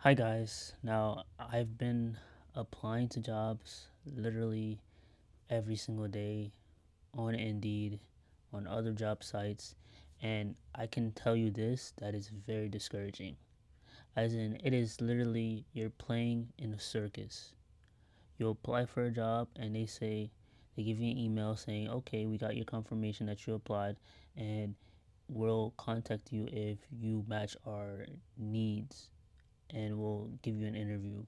Hi guys. Now, I've been applying to jobs literally every single day on Indeed, on other job sites, and I can tell you this that is very discouraging. As in, it is literally you're playing in a circus. You apply for a job and they give you an email saying, "Okay, we got your confirmation that you applied and we'll contact you if you match our needs and we'll give you an interview."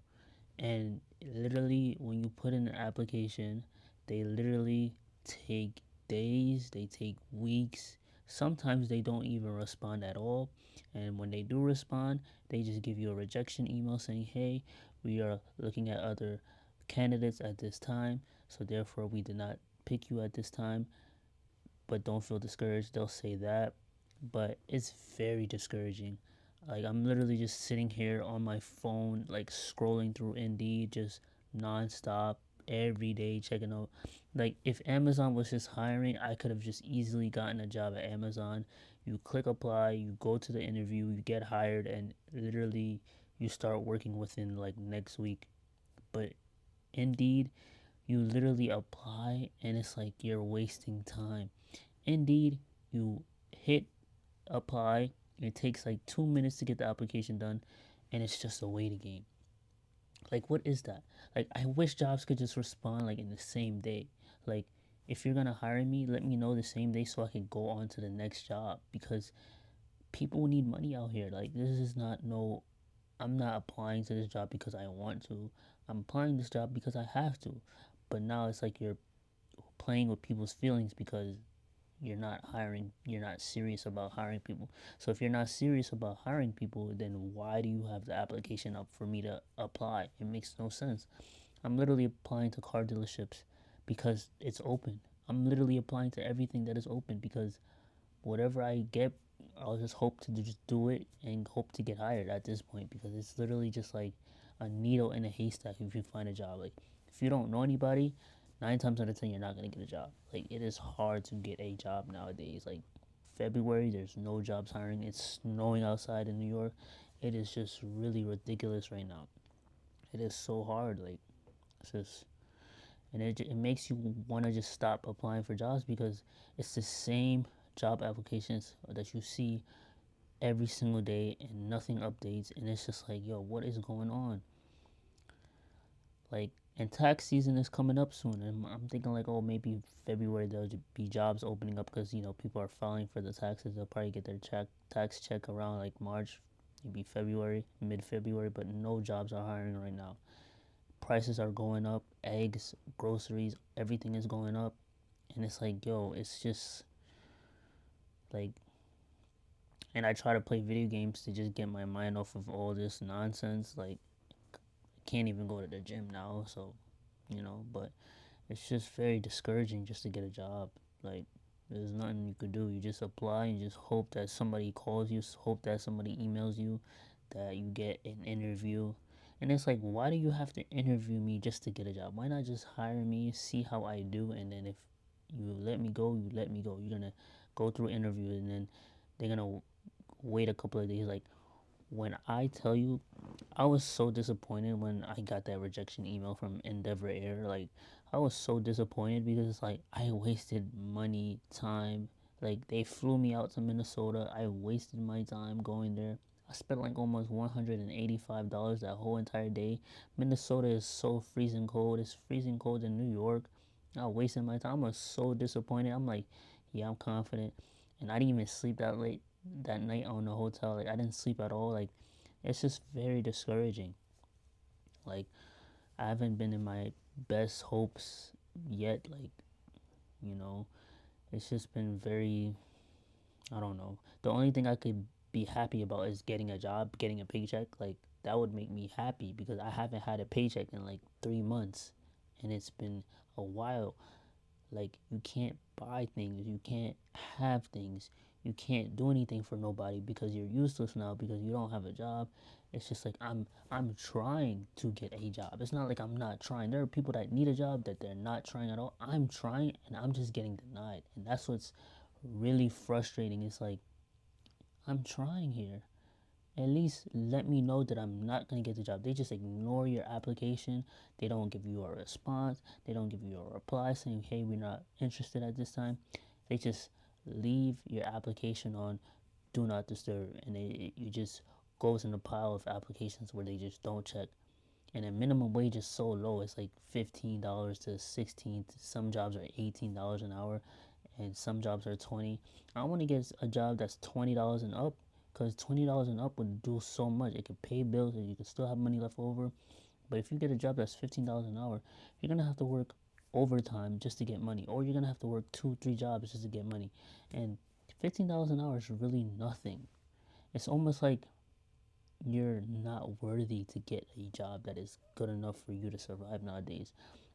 And literally, when you put in an application, they literally take days, they take weeks. Sometimes they don't even respond at all. And when they do respond, they just give you a rejection email saying, "Hey, we are looking at other candidates at this time, so therefore we did not pick you at this time, but don't feel discouraged." They'll say that, but it's very discouraging. Like, I'm literally just sitting here on my phone, like scrolling through Indeed, just nonstop every day checking out. Like, if Amazon was just hiring, I could have just easily gotten a job at Amazon. You click apply, you go to the interview, you get hired, and literally you start working within like next week. But Indeed, you literally apply and it's like you're wasting time. Indeed, you hit apply. It takes like 2 minutes to get the application done, and it's just a waiting game. Like, what is that? Like, I wish jobs could just respond like in the same day. Like, if you're gonna hire me, let me know the same day so I can go on to the next job because people need money out here. Like, this is not no. I'm not applying to this job because I want to. I'm applying this job because I have to. But now it's like you're playing with people's feelings because you're not serious about hiring people. So if you're not serious about hiring people, then why do you have the application up for me to apply? It makes no sense. I'm literally applying to car dealerships because it's open. I'm literally applying to everything that is open because whatever I get, I'll just hope to just do it and hope to get hired at this point because it's literally just like a needle in a haystack if you find a job. Like, if you don't know anybody, 9 times out of 10 you're not gonna get a job. Like, it is hard to get a job nowadays. Like, February, there's no jobs hiring. It's snowing outside in New York. It is just really ridiculous right now. It is so hard. Like, it's just and it makes you want to just stop applying for jobs because it's the same job applications that you see every single day and nothing updates, and it's just like, yo, what is going on? Like, and tax season is coming up soon, and I'm thinking like, oh, maybe February there'll be jobs opening up because people are filing for the taxes. They'll probably get their tax check around like March, maybe February, mid-February, but no jobs are hiring right now. Prices are going up, eggs, groceries, everything is going up, and it's like, yo, it's just like, and I try to play video games to just get my mind off of all this nonsense. Like, I can't even go to the gym now, so but it's just very discouraging just to get a job. Like, there's nothing you could do. You just apply and just hope that somebody calls you, hope that somebody emails you, that you get an interview. And it's like, why do you have to interview me just to get a job? Why not just hire me, see how I do, and then if you let me go, you let me go. You're gonna go through interviews, and then they're gonna wait a couple of days. Like, when I tell you, I was so disappointed when I got that rejection email from Endeavor Air. Like, I was so disappointed because it's like I wasted money, time. Like, they flew me out to Minnesota. I wasted my time going there. I spent like almost $185 that whole entire day. Minnesota is so freezing cold. It's freezing cold in New York. I wasted my time. I was so disappointed. I'm like, yeah, I'm confident. And I didn't even sleep that late that night on the hotel. Like, I didn't sleep at all. Like, it's just very discouraging. Like, I haven't been in my best hopes yet. Like, you know, it's just been very, I don't know. The only thing I could be happy about is getting a job, getting a paycheck. Like, that would make me happy because I haven't had a paycheck in like 3 months, and it's been a while. Like, you can't buy things, you can't have things, you can't do anything for nobody because you're useless now because you don't have a job. It's just like, I'm trying to get a job. It's not like I'm not trying. There are people that need a job that they're not trying at all. I'm trying and I'm just getting denied. And that's what's really frustrating. It's like, I'm trying here at least let me know that I'm not gonna get the job. They just ignore your application. They don't give you a response. They don't give you a reply saying, "Hey, we're not interested at this time." They just leave your application on do not disturb, and you just goes in a pile of applications where they just don't check. And the minimum wage is so low; it's like $15 to 16. Some jobs are $18 an hour, and some jobs are 20. I want to get a job that's $20 and up, because $20 and up would do so much. It could pay bills, and you could still have money left over. But if you get a job that's $15 an hour, you're gonna have to work overtime just to get money, or you're gonna have to work two, three jobs just to get money. And $15 an hour is really nothing. It's almost like you're not worthy to get a job that is good enough for you to survive nowadays.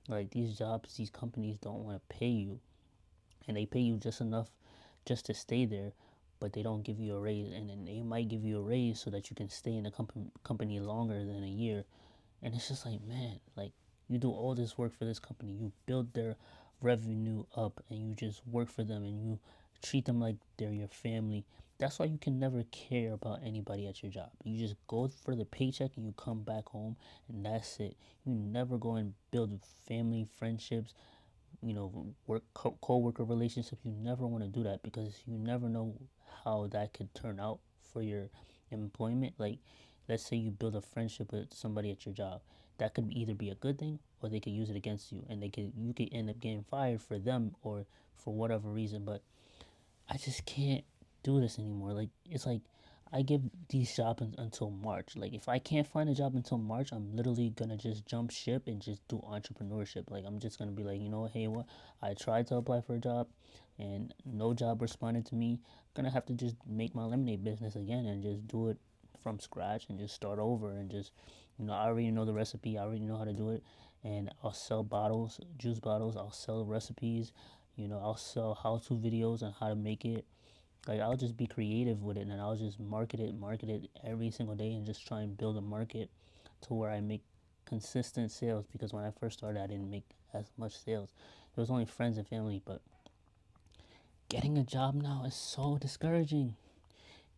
Like these jobs, these companies don't want to pay you, and they pay you just enough just to stay there, but they don't give you a raise. And then they might give you a raise so that you can stay in the company longer than a year. And it's just like, man, like you do all this work for this company, you build their revenue up, and you just work for them, and you treat them like they're your family. That's why you can never care about anybody at your job. You just go for the paycheck and you come back home, and that's it. You never go and build family friendships, work co-worker relationships. You never want to do that, because you never know how that could turn out for your employment. Like, let's say you build a friendship with somebody at your job, that could either be a good thing, or they could use it against you, and you could end up getting fired for them, or for whatever reason. But I just can't do this anymore. Like, it's like I give these jobs until March. Like, if I can't find a job until March, I'm literally gonna just jump ship and just do entrepreneurship. Like, I'm just gonna be like, hey, what? I tried to apply for a job, and no job responded to me. I'm gonna have to just make my lemonade business again and just do it from scratch and just start over and just, I already know the recipe. I already know how to do it, and I'll sell bottles, juice bottles. I'll sell recipes. I'll sell how-to videos on how to make it. Like, I'll just be creative with it, and I'll just market it every single day, and just try and build a market to where I make consistent sales. Because when I first started, I didn't make as much sales. It was only friends and family. But getting a job now is so discouraging.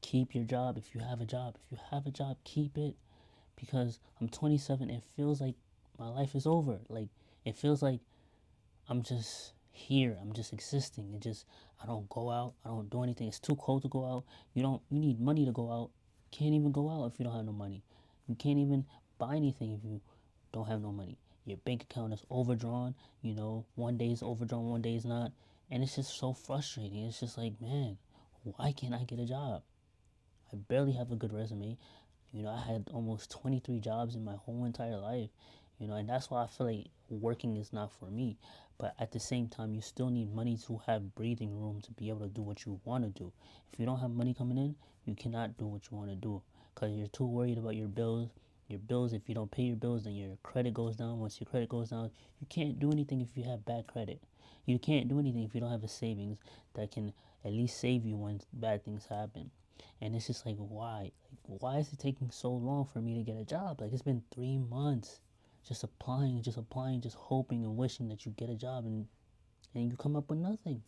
Keep your job if you have a job. If you have a job, keep it. Because I'm 27, it feels like my life is over. Like, it feels like I'm just here. I'm just existing. I don't go out. I don't do anything. It's too cold to go out. You need money to go out. Can't even go out if you don't have no money. You can't even buy anything if you don't have no money. Your bank account is overdrawn. One day is overdrawn, one day is not. And it's just so frustrating. It's just like, man, why can't I get a job? I barely have a good resume. I had almost 23 jobs in my whole entire life, and that's why I feel like working is not for me. But at the same time, you still need money to have breathing room to be able to do what you want to do. If you don't have money coming in, you cannot do what you want to do, because you're too worried about your bills. Your bills, if you don't pay your bills, then your credit goes down. Once your credit goes down, you can't do anything if you have bad credit. You can't do anything if you don't have a savings that can at least save you when bad things happen. And it's just like, why? Like, why is it taking so long for me to get a job? Like, it's been 3 months just applying, just hoping and wishing that you get a job, and you come up with nothing.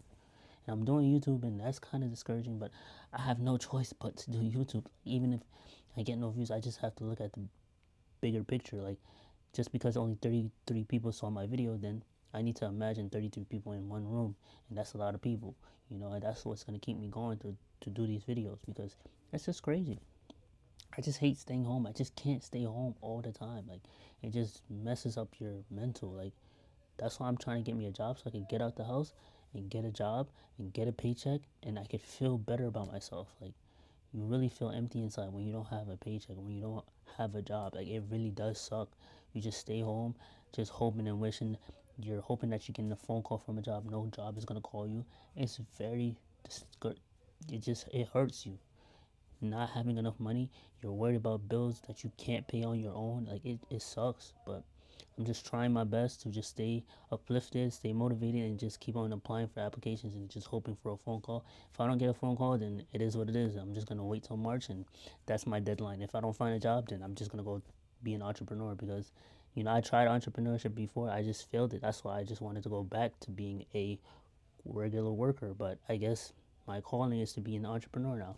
And I'm doing YouTube, and that's kind of discouraging, but I have no choice but to do YouTube. Even if I get no views, I just have to look at the bigger picture. Like, just because only 33 people saw my video, then I need to imagine 33 people in one room, and that's a lot of people, and that's what's going to keep me going to do these videos, because it's just crazy. I just hate staying home. I just can't stay home all the time. Like, it just messes up your mental. Like, that's why I'm trying to get me a job, so I can get out the house and get a job and get a paycheck, and I could feel better about myself. Like, you really feel empty inside when you don't have a paycheck, when you don't have a job. Like, it really does suck. You just stay home, just hoping and wishing. You're hoping that you get a phone call from a job. No job is gonna call you. It's very discouraging. It hurts you not having enough money. You're worried about bills that you can't pay on your own. Like, it sucks. But I'm just trying my best to just stay uplifted, stay motivated, and just keep on applying for applications and just hoping for a phone call. If I don't get a phone call, then it is what it is. I'm just gonna wait till March, and that's my deadline. If I don't find a job, then I'm just gonna go be an entrepreneur, because I tried entrepreneurship before. I just failed it. That's why I just wanted to go back to being a regular worker. But I guess my calling is to be an entrepreneur now.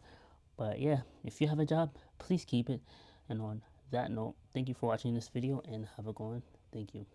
But yeah, if you have a job, please keep it. And on that note, thank you for watching this video and have a good one. Thank you.